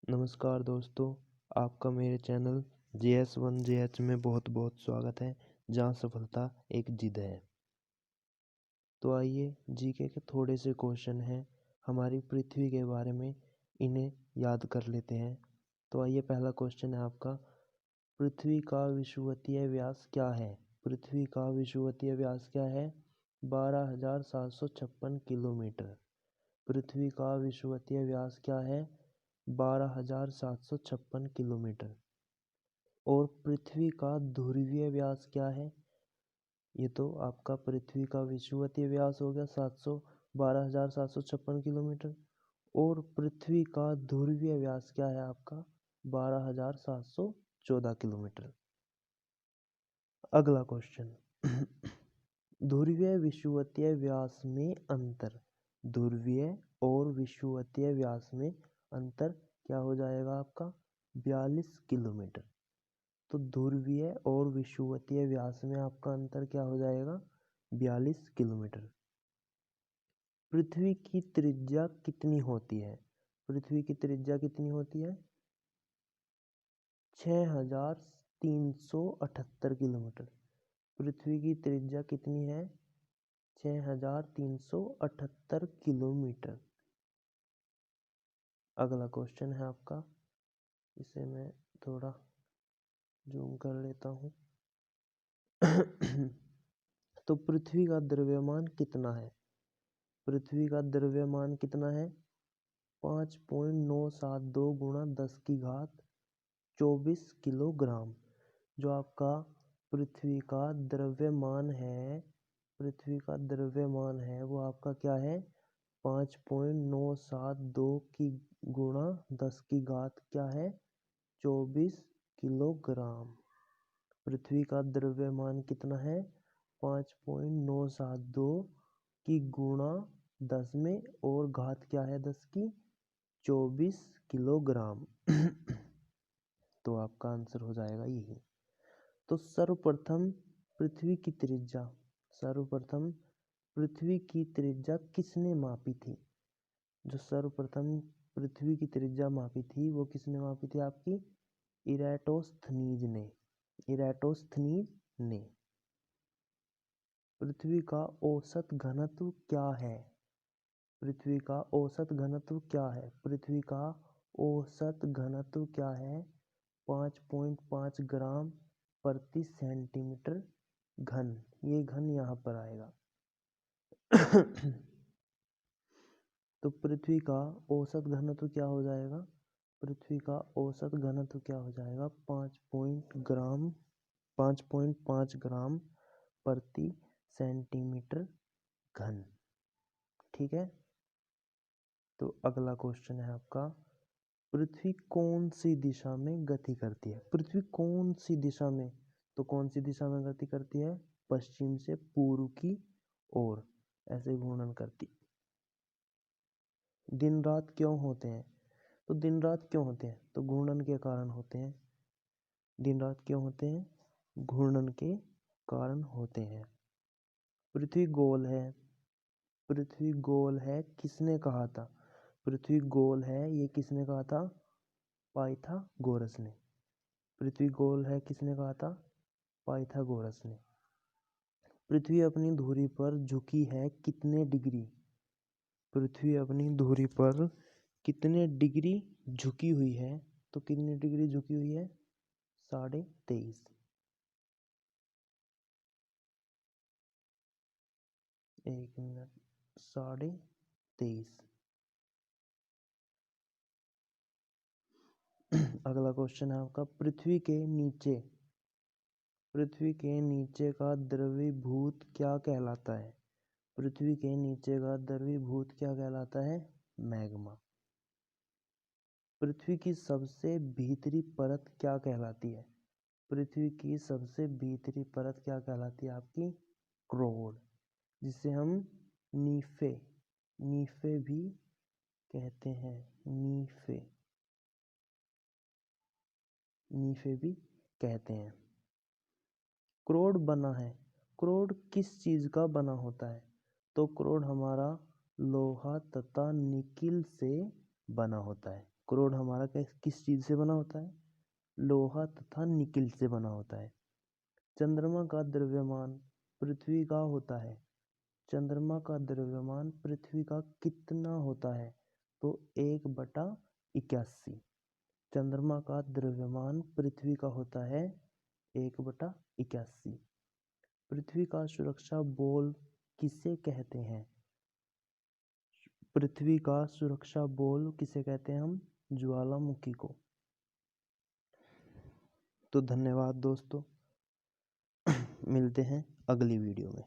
नमस्कार दोस्तों, आपका मेरे चैनल JS1JH में बहुत बहुत स्वागत है, जहां सफलता एक जिद है। तो आइए जीके के थोड़े से क्वेश्चन हैं हमारी पृथ्वी के बारे में, इन्हें याद कर लेते हैं। तो आइए, पहला क्वेश्चन है आपका, पृथ्वी का विषुवतीय व्यास क्या है? पृथ्वी का विषुवतीय व्यास क्या है? 12,756 किलोमीटर। पृथ्वी का विषुवतीय व्यास क्या है? 12,756 किलोमीटर। और पृथ्वी का ध्रुवीय व्यास क्या है? ये तो आपका पृथ्वी का विषुवतीय व्यास हो गया 12,756 किलोमीटर। और पृथ्वी का ध्रुवीय व्यास क्या है आपका? 12,714 किलोमीटर। अगला क्वेश्चन, ध्रुवीय विषुवतीय व्यास में अंतर। ध्रुवीय और विषुवतीय व्यास में अंतर क्या हो जाएगा आपका? 42 किलोमीटर। तो ध्रुवीय और विषुवतीय व्यास में आपका अंतर क्या हो जाएगा? 42 किलोमीटर। पृथ्वी की त्रिज्या कितनी होती है? पृथ्वी की त्रिज्या कितनी होती है? 6,378 किलोमीटर। पृथ्वी की त्रिज्या कितनी है? 6,378 किलोमीटर। अगला क्वेश्चन है आपका, इसे मैं थोड़ा जूम कर लेता हूँ। तो पृथ्वी का द्रव्यमान कितना है? पृथ्वी का द्रव्यमान कितना है? 5.972 गुणा 10 की घात 24 किलोग्राम। जो आपका पृथ्वी का द्रव्यमान है, पृथ्वी का द्रव्यमान है वो आपका क्या है? 5.972 की गुणा 10 की घात क्या है? 24 किलोग्राम। पृथ्वी का द्रव्यमान कितना है? 5.972 की गुणा 10 में और घात क्या है 10 की? 24 किलोग्राम। तो आपका आंसर हो जाएगा यही। तो सर्वप्रथम पृथ्वी की त्रिज्या, सर्वप्रथम पृथ्वी की त्रिज्या किसने मापी थी? जो सर्वप्रथम पृथ्वी की त्रिज्या मापी थी वो किसने मापी थी आपकी? इराटोस्थनीज ने। इराटोस्थनीज ने। पृथ्वी का औसत घनत्व क्या है? पृथ्वी का औसत घनत्व क्या है? पृथ्वी का औसत घनत्व क्या है? 5.5 ग्राम प्रति सेंटीमीटर घन। ये घन यहाँ पर आएगा। तो पृथ्वी का औसत घनत्व क्या हो जाएगा? पृथ्वी का औसत घनत्व क्या हो जाएगा? 5.5 ग्राम प्रति सेंटीमीटर घन। ठीक है। तो अगला क्वेश्चन है आपका, पृथ्वी कौन सी दिशा में गति करती है? पृथ्वी कौन सी दिशा में? तो कौन सी दिशा में गति करती है? पश्चिम से पूर्व की ओर ऐसे घूर्णन करती। दिन रात क्यों होते हैं? तो दिन रात क्यों होते हैं? तो घूर्णन के कारण होते हैं। दिन रात क्यों होते हैं? घूर्णन के कारण होते हैं। पृथ्वी गोल है। पृथ्वी गोल है किसने कहा था? पृथ्वी गोल है ये किसने कहा था? पाइथागोरस ने। पृथ्वी गोल है किसने कहा था? पाइथागोरस ने। पृथ्वी अपनी धुरी पर झुकी है कितने डिग्री? पृथ्वी अपनी धुरी पर कितने डिग्री झुकी हुई है? तो कितनी डिग्री झुकी हुई है? 23.5। एक मिनट, 23.5। अगला क्वेश्चन है आपका, पृथ्वी के नीचे, पृथ्वी के नीचे का द्रवीभूत क्या कहलाता है? पृथ्वी के नीचे का द्रवीभूत क्या कहलाता है? मैग्मा। पृथ्वी की सबसे भीतरी परत क्या कहलाती है? पृथ्वी की सबसे भीतरी परत क्या कहलाती है आपकी? क्रोड, जिसे हम नीफे, नीफे भी कहते हैं। नीफे, नीफे भी कहते हैं। क्रोड बना है, क्रोड किस चीज का बना होता है? तो क्रोड हमारा लोहा तथा निकिल से बना होता है। क्रोड हमारा किस चीज़ से बना होता है? लोहा तथा निकिल से बना होता है। चंद्रमा का द्रव्यमान पृथ्वी का होता है। चंद्रमा का द्रव्यमान पृथ्वी का कितना होता है? तो 1/81। चंद्रमा का द्रव्यमान पृथ्वी का होता है 1/81। पृथ्वी का सुरक्षा बल किसे कहते हैं? पृथ्वी का सुरक्षा बल किसे कहते हैं हम? ज्वालामुखी को। तो धन्यवाद दोस्तों, मिलते हैं अगली वीडियो में।